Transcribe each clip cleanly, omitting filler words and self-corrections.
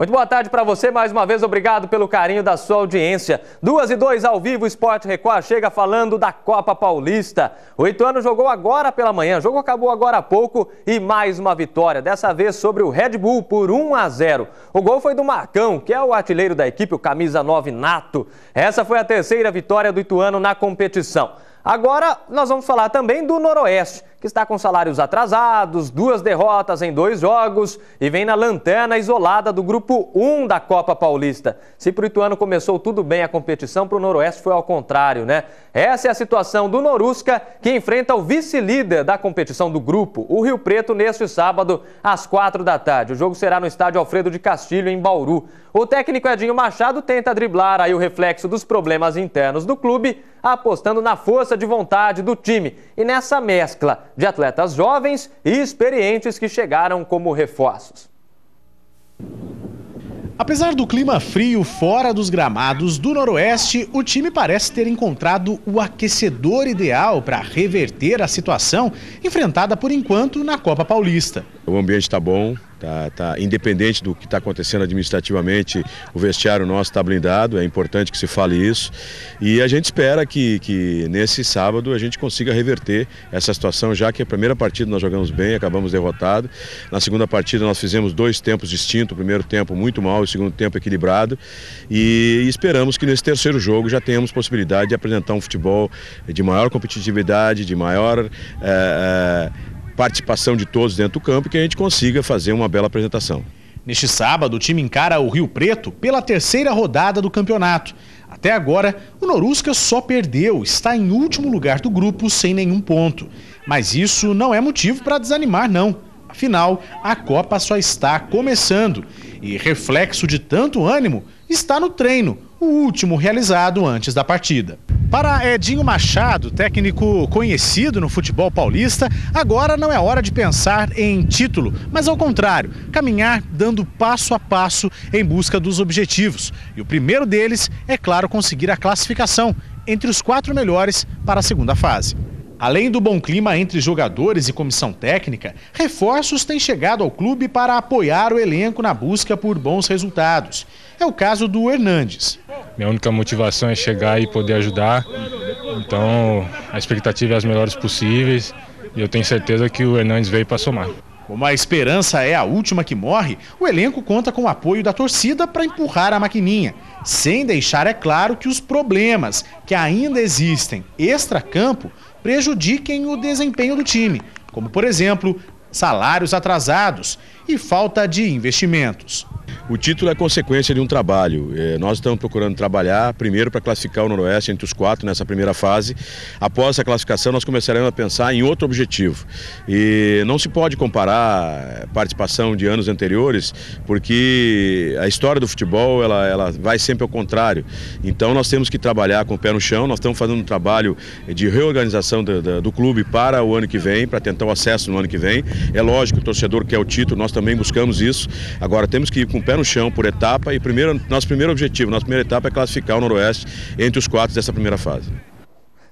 Muito boa tarde para você, mais uma vez, obrigado pelo carinho da sua audiência. 2:02 ao vivo, o Sport Record chega falando da Copa Paulista. O Ituano jogou agora pela manhã, o jogo acabou agora há pouco e mais uma vitória, dessa vez sobre o Red Bull por 1-0. O gol foi do Marcão, que é o artilheiro da equipe, o camisa 9 nato. Essa foi a terceira vitória do Ituano na competição. Agora nós vamos falar também do Noroeste, que está com salários atrasados, 2 derrotas em 2 jogos e vem na lanterna isolada do Grupo 1 da Copa Paulista. Se para o Ituano começou tudo bem a competição, para o Noroeste foi ao contrário, né? Essa é a situação do Norusca, que enfrenta o vice-líder da competição do grupo, o Rio Preto, neste sábado, às 4 da tarde. O jogo será no estádio Alfredo de Castilho, em Bauru. O técnico Edinho Machado tenta driblar aí o reflexo dos problemas internos do clube, apostando na força de vontade do time e nessa mescla de atletas jovens e experientes que chegaram como reforços. Apesar do clima frio fora dos gramados do Noroeste, o time parece ter encontrado o aquecedor ideal para reverter a situação enfrentada por enquanto na Copa Paulista. O ambiente está bom. Tá independente do que está acontecendo administrativamente, o vestiário nosso está blindado, é importante que se fale isso. E a gente espera que nesse sábado a gente consiga reverter essa situação, já que a primeira partida nós jogamos bem, acabamos derrotados. Na segunda partida nós fizemos 2 tempos distintos, o primeiro tempo muito mal, o segundo tempo equilibrado. E esperamos que nesse terceiro jogo já tenhamos possibilidade de apresentar um futebol de maior competitividade, de maior participação de todos dentro do campo e que a gente consiga fazer uma bela apresentação. Neste sábado, o time encara o Rio Preto pela terceira rodada do campeonato. Até agora, o Norusca só perdeu, está em último lugar do grupo sem nenhum ponto. Mas isso não é motivo para desanimar, não. Afinal, a Copa só está começando e reflexo de tanto ânimo está no treino, o último realizado antes da partida. Para Edinho Machado, técnico conhecido no futebol paulista, agora não é hora de pensar em título, mas ao contrário, caminhar dando passo a passo em busca dos objetivos. E o primeiro deles é, claro, conseguir a classificação entre os 4 melhores para a segunda fase. Além do bom clima entre jogadores e comissão técnica, reforços têm chegado ao clube para apoiar o elenco na busca por bons resultados. É o caso do Hernandes. Minha única motivação é chegar e poder ajudar, então a expectativa é as melhores possíveis e eu tenho certeza que o Hernandes veio para somar. Como a esperança é a última que morre, o elenco conta com o apoio da torcida para empurrar a maquininha, sem deixar, é claro, que os problemas que ainda existem extra-campo prejudiquem o desempenho do time, como, por exemplo, salários atrasados e falta de investimentos. O título é consequência de um trabalho. Nós estamos procurando trabalhar primeiro para classificar o Noroeste entre os 4 nessa primeira fase. Após essa classificação, nós começaremos a pensar em outro objetivo. E não se pode comparar participação de anos anteriores, porque a história do futebol ela vai sempre ao contrário. Então nós temos que trabalhar com o pé no chão. Nós estamos fazendo um trabalho de reorganização do clube para o ano que vem, para tentar o acesso no ano que vem. É lógico que o torcedor quer o título, nós também buscamos isso. Agora temos que ir com o pé no chão por etapa e nosso primeiro objetivo, nossa primeira etapa é classificar o Noroeste entre os 4 dessa primeira fase.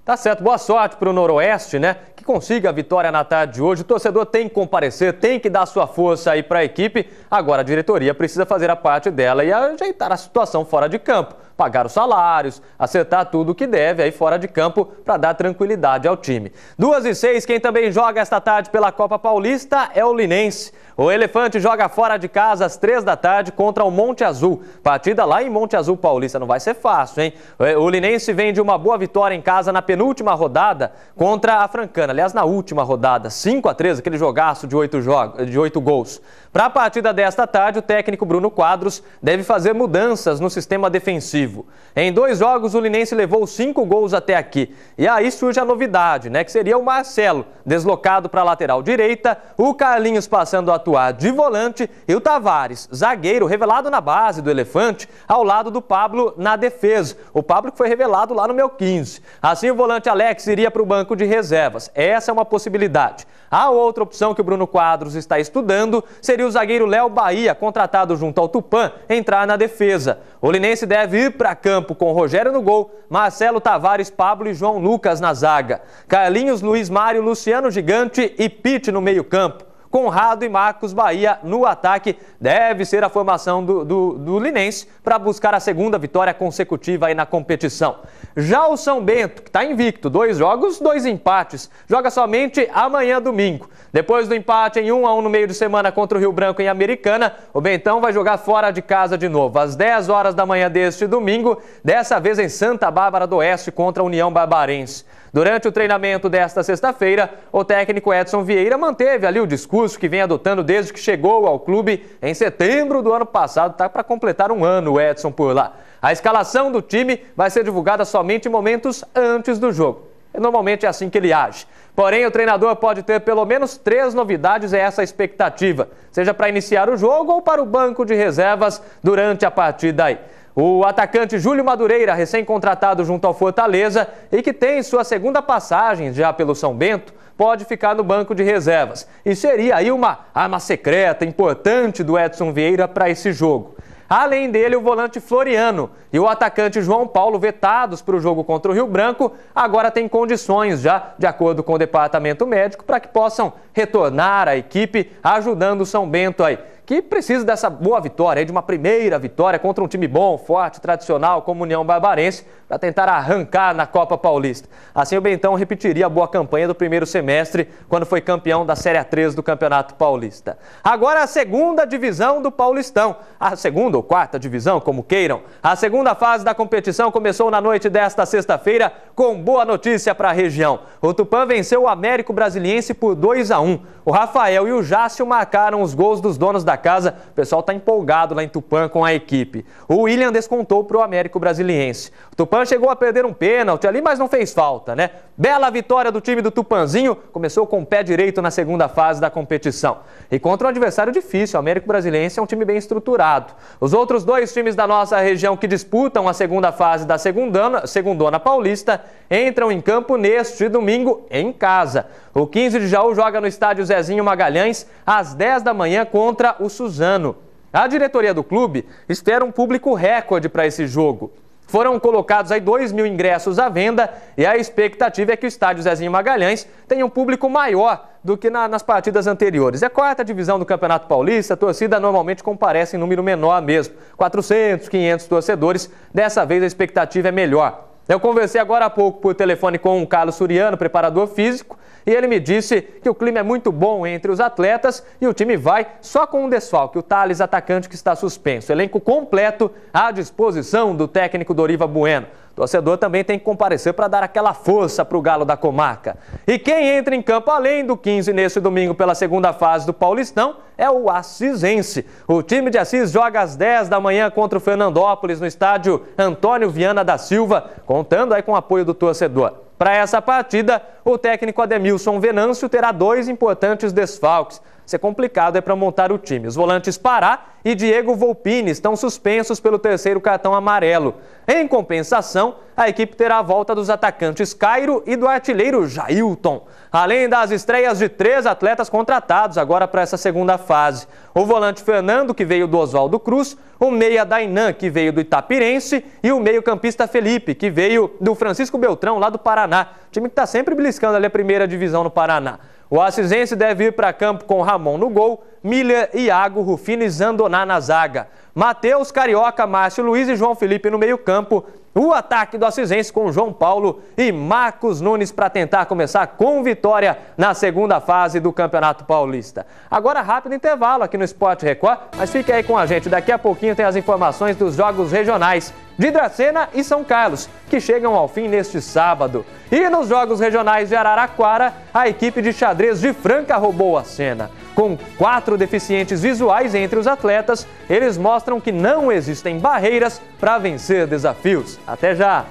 Tá certo, boa sorte para o Noroeste, né? Que consiga a vitória na tarde de hoje. O torcedor tem que comparecer, tem que dar sua força aí para a equipe. Agora a diretoria precisa fazer a parte dela e ajeitar a situação fora de campo. Pagar os salários, acertar tudo o que deve aí fora de campo para dar tranquilidade ao time. 2:06, quem também joga esta tarde pela Copa Paulista é o Linense. O Elefante joga fora de casa às 3 da tarde contra o Monte Azul. Partida lá em Monte Azul Paulista, não vai ser fácil, hein? O Linense vem de uma boa vitória em casa na penúltima rodada contra a Francana. Aliás, na última rodada, 5-3, aquele jogaço de 8 gols. Para a partida desta tarde, o técnico Bruno Quadros deve fazer mudanças no sistema defensivo. Em 2 jogos, o Linense levou 5 gols até aqui. E aí surge a novidade, né? Que seria o Marcelo, deslocado para a lateral direita, o Carlinhos passando a atuar de volante e o Tavares, zagueiro, revelado na base do Elefante, ao lado do Pablo na defesa. O Pablo que foi revelado lá no meu 15. Assim, o volante Alex iria para o banco de reservas. Essa é uma possibilidade. A outra opção que o Bruno Quadros está estudando seria o zagueiro Léo Bahia, contratado junto ao Tupã, entrar na defesa. O Linense deve ir para campo com Rogério no gol, Marcelo, Tavares, Pablo e João Lucas na zaga. Carlinhos, Luiz Mário, Luciano Gigante e Pitt no meio-campo. Conrado e Marcos Bahia no ataque. Deve ser a formação do Linense para buscar a segunda vitória consecutiva aí na competição. Já o São Bento, que está invicto, 2 jogos, 2 empates, joga somente amanhã domingo. Depois do empate em 1-1 no meio de semana contra o Rio Branco em Americana, o Bentão vai jogar fora de casa de novo, às 10 horas da manhã deste domingo, dessa vez em Santa Bárbara do Oeste contra a União Barbarense. Durante o treinamento desta sexta-feira, o técnico Edson Vieira manteve ali o discurso que vem adotando desde que chegou ao clube em setembro do ano passado. Está para completar um ano o Edson por lá. A escalação do time vai ser divulgada somente em momentos antes do jogo. E normalmente é assim que ele age. Porém, o treinador pode ter pelo menos 3 novidades, é essa a expectativa. Seja para iniciar o jogo ou para o banco de reservas durante a partida aí. O atacante Júlio Madureira, recém-contratado junto ao Fortaleza e que tem sua segunda passagem já pelo São Bento, pode ficar no banco de reservas. E seria aí uma arma secreta importante do Edson Vieira para esse jogo. Além dele, o volante Floriano e o atacante João Paulo, vetados para o jogo contra o Rio Branco, agora têm condições já, de acordo com o departamento médico, para que possam retornar à equipe, ajudando o São Bento aí, que precisa dessa boa vitória, de uma primeira vitória contra um time bom, forte, tradicional, como União Barbarense, para tentar arrancar na Copa Paulista. Assim, o Bentão repetiria a boa campanha do primeiro semestre, quando foi campeão da Série A3 do Campeonato Paulista. Agora, a segunda divisão do Paulistão, a segunda ou quarta divisão, como queiram. A segunda fase da competição começou na noite desta sexta-feira, com boa notícia para a região. O Tupã venceu o Américo Brasiliense por 2-1. O Rafael e o Jácio marcaram os gols dos donos da casa. O pessoal está empolgado lá em Tupã com a equipe. O William descontou para o Américo Brasiliense. O Tupã chegou a perder um pênalti ali, mas não fez falta, né? Bela vitória do time do Tupanzinho. Começou com o pé direito na segunda fase da competição. E contra um adversário difícil, o Américo Brasiliense é um time bem estruturado. Os outros 2 times da nossa região que disputam a segunda fase da Segundona Paulista entram em campo neste domingo em casa. O 15 de Jaú joga no estádio Zezinho Magalhães às 10 da manhã contra o Suzano. A diretoria do clube espera um público recorde para esse jogo. Foram colocados aí 2.000 ingressos à venda e a expectativa é que o estádio Zezinho Magalhães tenha um público maior do que nas partidas anteriores. É a quarta divisão do Campeonato Paulista, a torcida normalmente comparece em número menor mesmo, 400, 500 torcedores. Dessa vez a expectativa é melhor. Eu conversei agora há pouco por telefone com o Carlos Suriano, preparador físico, e ele me disse que o clima é muito bom entre os atletas e o time vai só com um desfalque, o Thales, atacante, que está suspenso. Elenco completo à disposição do técnico Doriva Bueno. O torcedor também tem que comparecer para dar aquela força para o Galo da Comarca. E quem entra em campo além do 15 neste domingo pela segunda fase do Paulistão é o Assisense. O time de Assis joga às 10 da manhã contra o Fernandópolis no estádio Antônio Viana da Silva, contando aí com o apoio do torcedor. Para essa partida, o técnico Ademilson Venâncio terá 2 importantes desfalques. Ser complicado é para montar o time. Os volantes Pará e Diego Volpini estão suspensos pelo 3º cartão amarelo. Em compensação, a equipe terá a volta dos atacantes Cairo e do artilheiro Jailton. Além das estreias de 3 atletas contratados agora para essa segunda fase. O volante Fernando, que veio do Oswaldo Cruz, o meia Dainan, que veio do Itapirense, e o meio-campista Felipe, que veio do Francisco Beltrão, lá do Paraná. O time que está sempre beliscando ali a primeira divisão no Paraná. O Assisense deve ir para campo com Ramon no gol, Miller, Iago, Rufino e Zandoná na zaga. Matheus, Carioca, Márcio Luiz e João Felipe no meio-campo. O ataque do Assisense com João Paulo e Marcos Nunes para tentar começar com vitória na segunda fase do Campeonato Paulista. Agora, rápido intervalo aqui no Sport Record, mas fique aí com a gente. Daqui a pouquinho tem as informações dos jogos regionais de Dracena e São Carlos, que chegam ao fim neste sábado. E nos jogos regionais de Araraquara, a equipe de xadrez de Franca roubou a cena. Com 4 deficientes visuais entre os atletas, eles mostram que não existem barreiras para vencer desafios. Até já!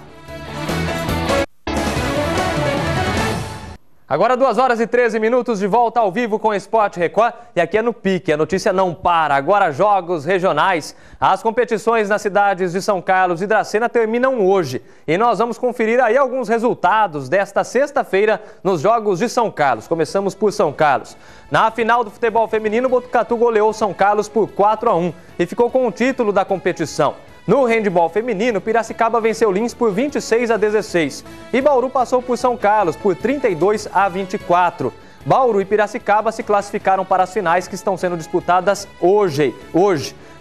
Agora 2h13 de volta ao vivo com o Sport Record e aqui é no Pique, a notícia não para. Agora jogos regionais. As competições nas cidades de São Carlos e Dracena terminam hoje e nós vamos conferir aí alguns resultados desta sexta-feira nos jogos de São Carlos. Começamos por São Carlos. Na final do futebol feminino, Botucatu goleou São Carlos por 4-1 e ficou com o título da competição. No handebol feminino, Piracicaba venceu Lins por 26-16 e Bauru passou por São Carlos por 32-24. Bauru e Piracicaba se classificaram para as finais que estão sendo disputadas hoje.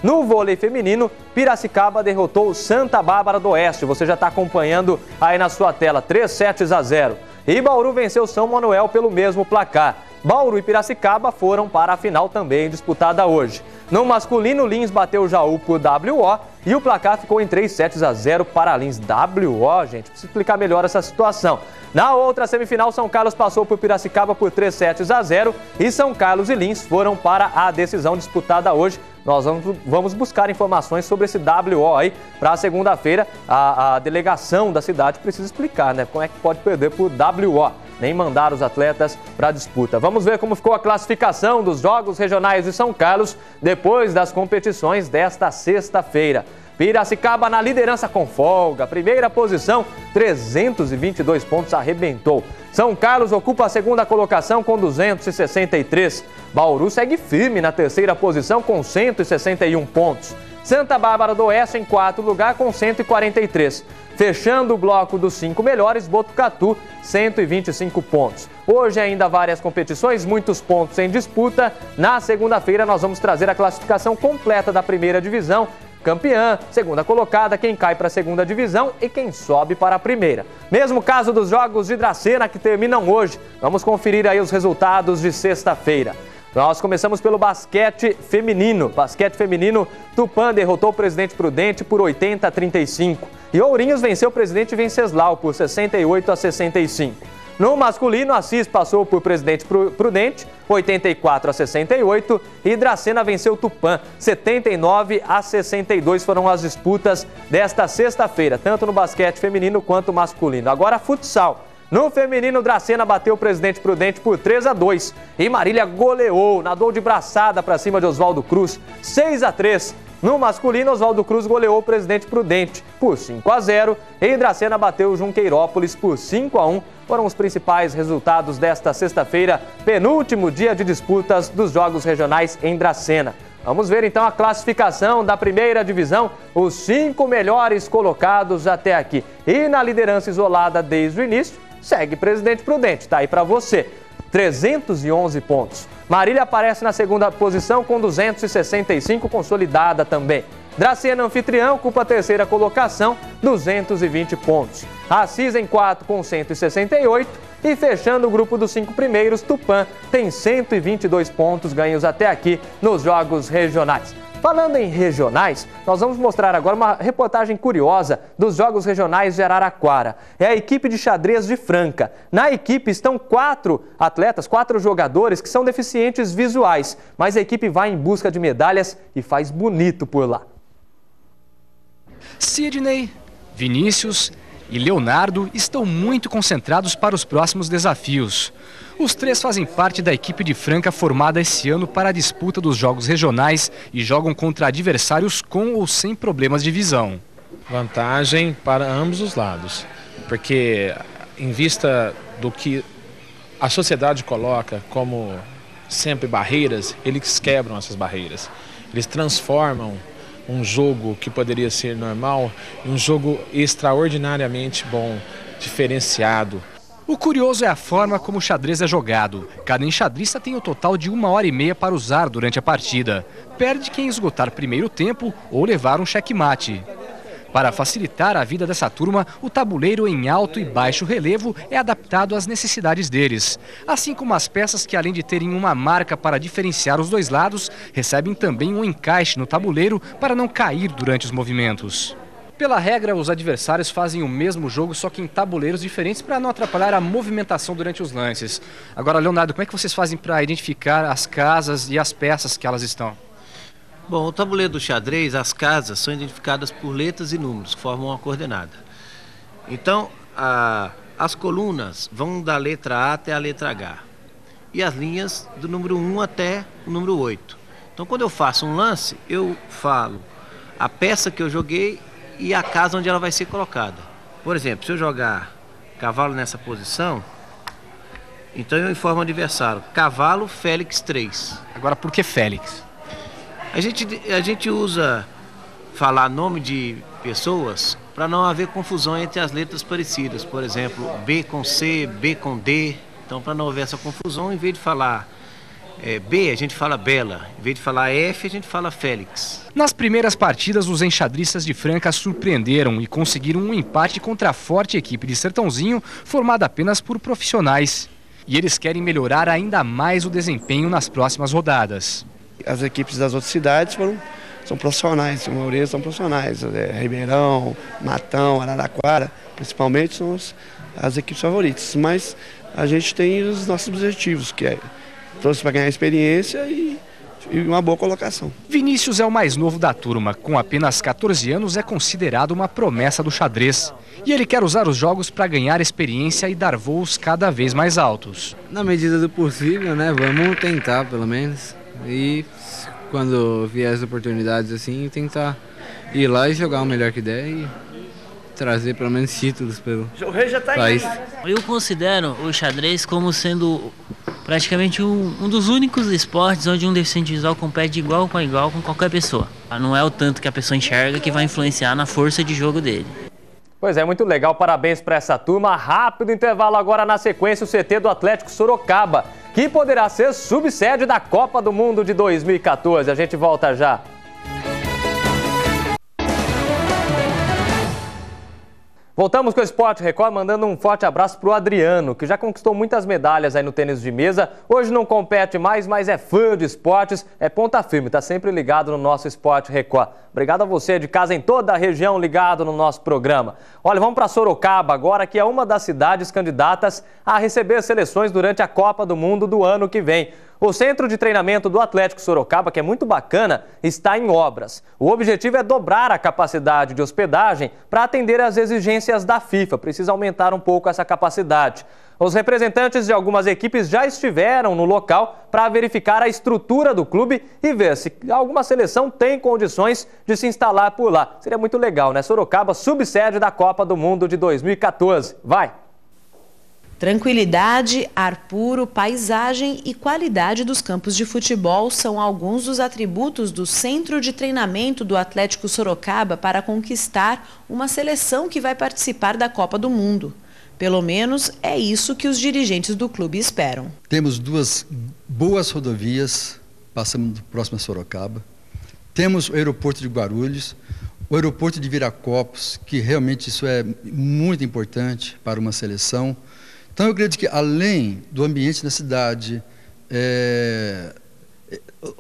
No vôlei feminino, Piracicaba derrotou Santa Bárbara do Oeste. Você já está acompanhando aí na sua tela, 3-0. E Bauru venceu São Manuel pelo mesmo placar. Bauru e Piracicaba foram para a final também disputada hoje. No masculino, Lins bateu Jaú por WO e o placar ficou em 3-0 para Lins. WO, gente, preciso explicar melhor essa situação. Na outra semifinal, São Carlos passou por Piracicaba por 3-0 e São Carlos e Lins foram para a decisão disputada hoje. Nós vamos buscar informações sobre esse WO aí para a segunda-feira. A delegação da cidade precisa explicar, né? Como é que pode perder por WO? Nem mandar os atletas para a disputa. Vamos ver como ficou a classificação dos Jogos Regionais de São Carlos depois das competições desta sexta-feira. Piracicaba na liderança com folga. Primeira posição, 322 pontos, arrebentou. São Carlos ocupa a segunda colocação com 263. Bauru segue firme na terceira posição com 161 pontos. Santa Bárbara do Oeste em quarto lugar com 143. Fechando o bloco dos 5 melhores, Botucatu, 125 pontos. Hoje ainda várias competições, muitos pontos em disputa. Na segunda-feira nós vamos trazer a classificação completa da primeira divisão. Campeã, segunda colocada, quem cai para a segunda divisão e quem sobe para a primeira. Mesmo caso dos Jogos de Dracena que terminam hoje. Vamos conferir aí os resultados de sexta-feira. Nós começamos pelo basquete feminino. Basquete feminino, Tupã derrotou o Presidente Prudente por 80-35. E Ourinhos venceu o Presidente Venceslau por 68-65. No masculino, Assis passou por Presidente Prudente, 84-68. E Dracena venceu o Tupã, 79-62 foram as disputas desta sexta-feira, tanto no basquete feminino quanto masculino. Agora, futsal. No feminino, Dracena bateu o Presidente Prudente por 3-2 e Marília goleou, nadou de braçada para cima de Oswaldo Cruz, 6-3. No masculino, Oswaldo Cruz goleou o Presidente Prudente por 5-0 e Dracena bateu o Junqueirópolis por 5-1. Foram os principais resultados desta sexta-feira, penúltimo dia de disputas dos Jogos Regionais em Dracena. Vamos ver então a classificação da primeira divisão, os 5 melhores colocados até aqui. E na liderança isolada desde o início, segue Presidente Prudente, tá aí para você, 311 pontos. Marília aparece na segunda posição com 265, consolidada também. Dracena anfitriã ocupa a terceira colocação, 220 pontos. Assis em quarto com 168 e fechando o grupo dos 5 primeiros, Tupã tem 122 pontos ganhos até aqui nos Jogos Regionais. Falando em regionais, nós vamos mostrar agora uma reportagem curiosa dos Jogos Regionais de Araraquara. É a equipe de xadrez de Franca. Na equipe estão 4 atletas, 4 jogadores que são deficientes visuais, mas a equipe vai em busca de medalhas e faz bonito por lá. Sidney, Vinícius e Leonardo estão muito concentrados para os próximos desafios. Os 3 fazem parte da equipe de Franca formada esse ano para a disputa dos Jogos Regionais e jogam contra adversários com ou sem problemas de visão. Vantagem para ambos os lados, porque em vista do que a sociedade coloca como sempre barreiras, eles quebram essas barreiras. Eles transformam um jogo que poderia ser normal em um jogo extraordinariamente bom, diferenciado. O curioso é a forma como o xadrez é jogado. Cada enxadrista tem o total de 1h30 para usar durante a partida. Perde quem esgotar primeiro tempo ou levar um checkmate. Para facilitar a vida dessa turma, o tabuleiro em alto e baixo relevo é adaptado às necessidades deles. Assim como as peças que, além de terem uma marca para diferenciar os dois lados, recebem também um encaixe no tabuleiro para não cair durante os movimentos. Pela regra, os adversários fazem o mesmo jogo, só que em tabuleiros diferentes para não atrapalhar a movimentação durante os lances. Agora, Leonardo, como é que vocês fazem para identificar as casas e as peças que elas estão? Bom, o tabuleiro do xadrez, as casas são identificadas por letras e números, que formam uma coordenada. Então, as colunas vão da letra A até a letra H. E as linhas do número 1 até o número 8. Então, quando eu faço um lance, eu falo a peça que eu joguei e a casa onde ela vai ser colocada. Por exemplo, se eu jogar cavalo nessa posição, então eu informo o adversário, cavalo Félix 3. Agora, por que Félix? A gente usa falar nome de pessoas para não haver confusão entre as letras parecidas. Por exemplo, B com C, B com D. Então, para não haver essa confusão, em vez de falar B, a gente fala Bela. Em vez de falar F, a gente fala Félix. Nas primeiras partidas, os enxadristas de Franca surpreenderam e conseguiram um empate contra a forte equipe de Sertãozinho, formada apenas por profissionais. E eles querem melhorar ainda mais o desempenho nas próximas rodadas. As equipes das outras cidades são profissionais, a maioria são profissionais. Ribeirão, Matão, Araraquara, principalmente são as equipes favoritas. Mas a gente tem os nossos objetivos, que é trouxe para ganhar experiência e uma boa colocação. Vinícius é o mais novo da turma. Com apenas 14 anos, é considerado uma promessa do xadrez. E ele quer usar os jogos para ganhar experiência e dar voos cada vez mais altos. Na medida do possível, né? Vamos tentar, pelo menos. E quando vier as oportunidades assim, tentar ir lá e jogar o melhor que der e trazer pelo menos títulos pelo país. Eu considero o xadrez como sendo praticamente um dos únicos esportes onde um deficiente visual compete de igual para igual com qualquer pessoa. Não é o tanto que a pessoa enxerga que vai influenciar na força de jogo dele. Pois é, muito legal, parabéns para essa turma. Rápido intervalo agora, na sequência, o CT do Atlético Sorocaba, que poderá ser subsede da Copa do Mundo de 2014. A gente volta já. Voltamos com o Esporte Record, mandando um forte abraço para o Adriano, que já conquistou muitas medalhas aí no tênis de mesa. Hoje não compete mais, mas é fã de esportes, é ponta firme, está sempre ligado no nosso Esporte Record. Obrigado a você de casa em toda a região ligado no nosso programa. Olha, vamos para Sorocaba agora, que é uma das cidades candidatas a receber seleções durante a Copa do Mundo do ano que vem. O centro de treinamento do Atlético Sorocaba, que é muito bacana, está em obras. O objetivo é dobrar a capacidade de hospedagem para atender às exigências da FIFA. Precisa aumentar um pouco essa capacidade. Os representantes de algumas equipes já estiveram no local para verificar a estrutura do clube e ver se alguma seleção tem condições de se instalar por lá. Seria muito legal, né? Sorocaba, subsede da Copa do Mundo de 2014. Vai! Tranquilidade, ar puro, paisagem e qualidade dos campos de futebol são alguns dos atributos do centro de treinamento do Atlético Sorocaba para conquistar uma seleção que vai participar da Copa do Mundo. Pelo menos é isso que os dirigentes do clube esperam. Temos 2 boas rodovias, passamos próximo a Sorocaba. Temos o aeroporto de Guarulhos, o aeroporto de Viracopos, que realmente isso é muito importante para uma seleção. Então, eu acredito que, além do ambiente da cidade,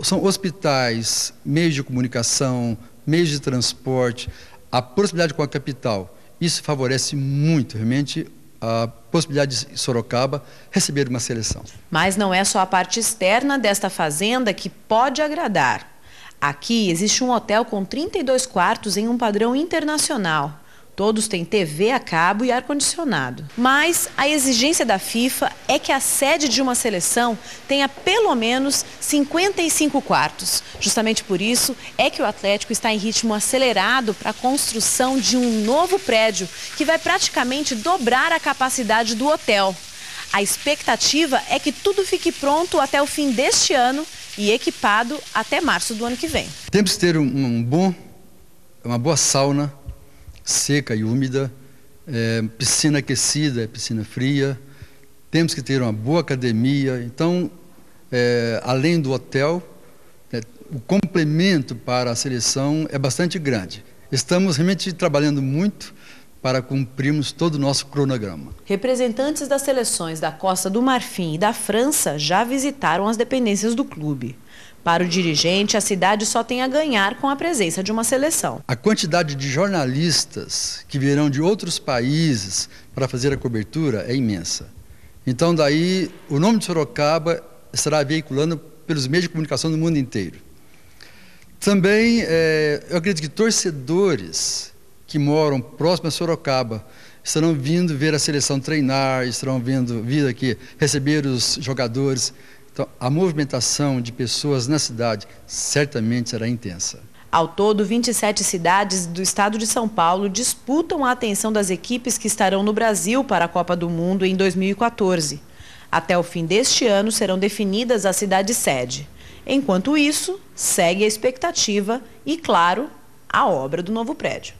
são hospitais, meios de comunicação, meios de transporte, a proximidade com a capital. Isso favorece muito, realmente, a possibilidade de Sorocaba receber uma seleção. Mas não é só a parte externa desta fazenda que pode agradar. Aqui existe um hotel com 32 quartos em um padrão internacional. Todos têm TV a cabo e ar-condicionado. Mas a exigência da FIFA é que a sede de uma seleção tenha pelo menos 55 quartos. Justamente por isso é que o Atlético está em ritmo acelerado para a construção de um novo prédio que vai praticamente dobrar a capacidade do hotel. A expectativa é que tudo fique pronto até o fim deste ano e equipado até março do ano que vem. Temos que ter uma boa sauna, seca e úmida, piscina aquecida, piscina fria. Temos que ter uma boa academia. Então, além do hotel, o complemento para a seleção é bastante grande. Estamos realmente trabalhando muito para cumprirmos todo o nosso cronograma. Representantes das seleções da Costa do Marfim e da França já visitaram as dependências do clube. Para o dirigente, a cidade só tem a ganhar com a presença de uma seleção. A quantidade de jornalistas que virão de outros países para fazer a cobertura é imensa. Então, daí, o nome de Sorocaba estará veiculando pelos meios de comunicação do mundo inteiro. Também, eu acredito que torcedores que moram próximo a Sorocaba estarão vindo ver a seleção treinar, estarão vindo aqui receber os jogadores. Então, a movimentação de pessoas na cidade certamente será intensa. Ao todo, 27 cidades do estado de São Paulo disputam a atenção das equipes que estarão no Brasil para a Copa do Mundo em 2014. Até o fim deste ano serão definidas as cidades sede. Enquanto isso, segue a expectativa e, claro, a obra do novo prédio.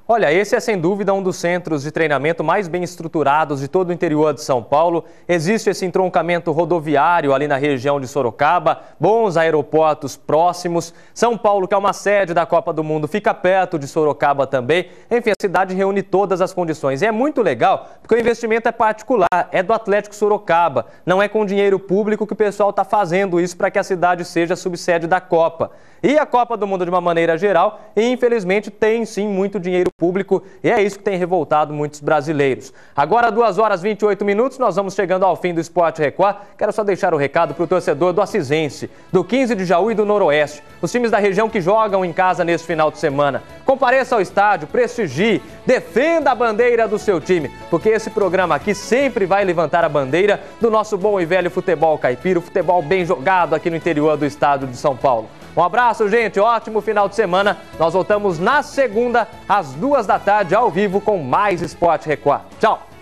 Olha, esse é sem dúvida um dos centros de treinamento mais bem estruturados de todo o interior de São Paulo. Existe esse entroncamento rodoviário ali na região de Sorocaba, bons aeroportos próximos. São Paulo, que é uma sede da Copa do Mundo, fica perto de Sorocaba também. Enfim, a cidade reúne todas as condições. E é muito legal porque o investimento é particular, é do Atlético Sorocaba. Não é com dinheiro público que o pessoal está fazendo isso para que a cidade seja subsede da Copa. E a Copa do Mundo de uma maneira geral, infelizmente, tem sim muito dinheiro público e é isso que tem revoltado muitos brasileiros. Agora, 2h28, nós vamos chegando ao fim do Esporte Record. Quero só deixar o recado para o torcedor do Acisense, do 15 de Jaú e do Noroeste, os times da região que jogam em casa neste final de semana. Compareça ao estádio, prestigie, defenda a bandeira do seu time, porque esse programa aqui sempre vai levantar a bandeira do nosso bom e velho futebol caipira, o futebol bem jogado aqui no interior do estado de São Paulo. Um abraço, gente. Ótimo final de semana. Nós voltamos na segunda, às 2 da tarde, ao vivo, com mais Esporte Record. Tchau.